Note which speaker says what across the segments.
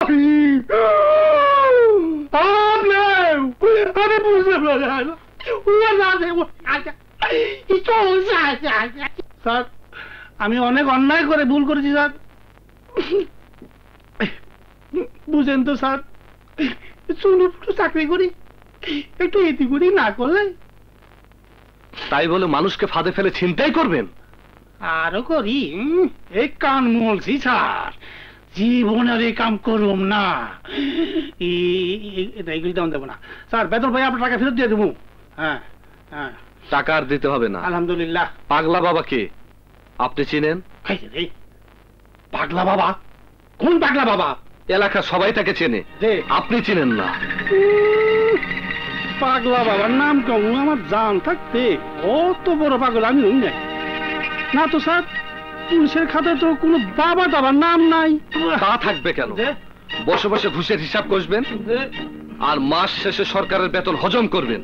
Speaker 1: আমি বুঝতে পারলাম স্যার, আমি অনেক অন্যায় করে ভুল করেছি স্যার, বুঝেন তো স্যার, চুনুর চাকরি করি, একটু এটি করি না করলে।
Speaker 2: তাই বলে মানুষকে ফাঁদে ফেলে ছিনতাই করবেন?
Speaker 1: আরো করি, এই কান মলছি স্যার, জীবনের এই কাম করুম না, এইগুলি দাম দেবো না স্যার। বেতন ভাই আপনার টাকা ফেরত দিয়ে দেবো। হ্যাঁ হ্যাঁ,
Speaker 2: টাকা আর দিতে হবে না।
Speaker 1: আলহামদুলিল্লাহ।
Speaker 2: পাগলা বাবাকে আপনি চিনেন?
Speaker 1: পাগলা বাবা? কোন পাগলা বাবা?
Speaker 2: এলাকার সবাই তাকে চেনে, আপনি চিনেন না?
Speaker 1: পাগলা বাবার নাম কম আমার জান থাকতে অত বড় পাগল আমি হই নাই। না তো স্যার, পুলিশের খাতায় তো কোনো বাবা দাবার নাম নাই।
Speaker 2: তা থাকবে কেন? বসে বসে ঘুষের হিসাব কষবেন আর মাস শেষে সরকারের বেতন হজম করবেন,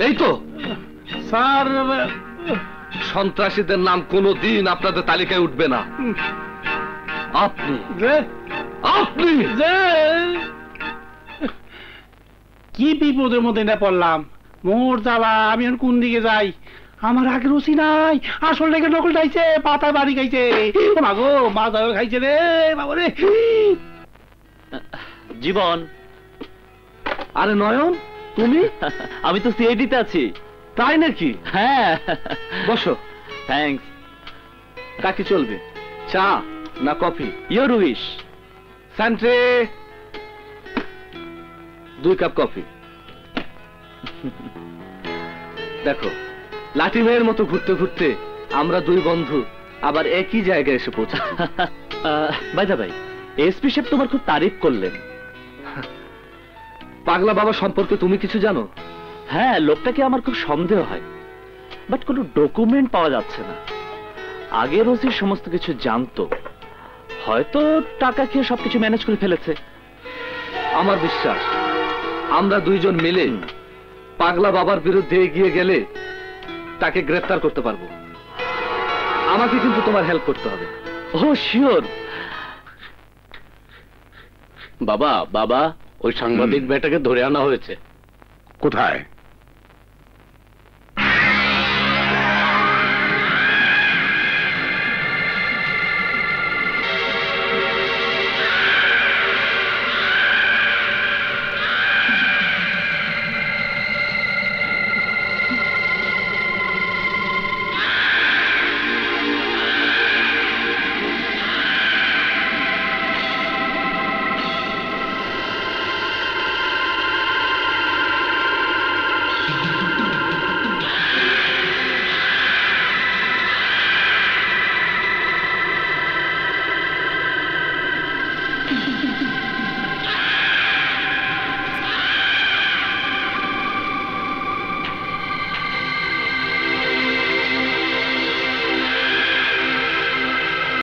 Speaker 2: এই তো
Speaker 1: স্যার।
Speaker 2: সন্ত্রাসীদের নাম কোনোদিন আপনাদের তালিকায় উঠবে না। আপনি আপনি
Speaker 1: কি বিপদের মধ্যে না পড়লাম, মোর জ্বালা, আমি আর কোন দিকে যাই? আমার আগে রুচি নাই, আসল লেগে নকল খাইছে, পাতায় বাড়ি খাইছে, মাগো মাথা খাইছে রে বাবা রে।
Speaker 3: জীবন।
Speaker 2: আরে নয়ন, তুমি?
Speaker 3: আমি তো সিআইডিতে আছি।
Speaker 2: তাই নাকি?
Speaker 3: হ্যাঁ।
Speaker 2: বসো।
Speaker 3: থ্যাঙ্কস।
Speaker 2: কাকি চলবে, চা না কফি?
Speaker 3: Your wish.
Speaker 2: স্যান্ট্রে 2 কাপ কফি। দেখো, লাঠি মেয়ের মতো ঘুরতে ঘুরতে আমরা 2 বন্ধু আবার একই জায়গায় এসে পৌঁছেছি।
Speaker 3: বাইদা ভাই, এসপি সাহেব তোমার খুব তারিফ করলেন।
Speaker 2: পাগলা বাবা সম্পর্কে তুমি কিছু জানো?
Speaker 3: হ্যাঁ, লোকটাকে আমার খুব সন্দেহ হয়, বাট কোনো ডকুমেন্ট পাওয়া যাচ্ছে না। আগের ওসি সমস্ত কিছু জানতো, হয়তো টাকা খেয়ে সবকিছু ম্যানেজ করে ফেলেছে।
Speaker 2: আমার বিশ্বাস আমরা 2 জন মিলে পাগলা বাবার বিরুদ্ধে এগিয়ে গেলে তাকে গ্রেফতার করতে পারবো। আমাকে কিন্তু তোমার হেল্প করতে হবে।
Speaker 3: ও শিওর।
Speaker 4: বাবা বাবা, ওই সাংবাদিক বেটাকে ধরে আনা হয়েছে।
Speaker 5: কোথায়?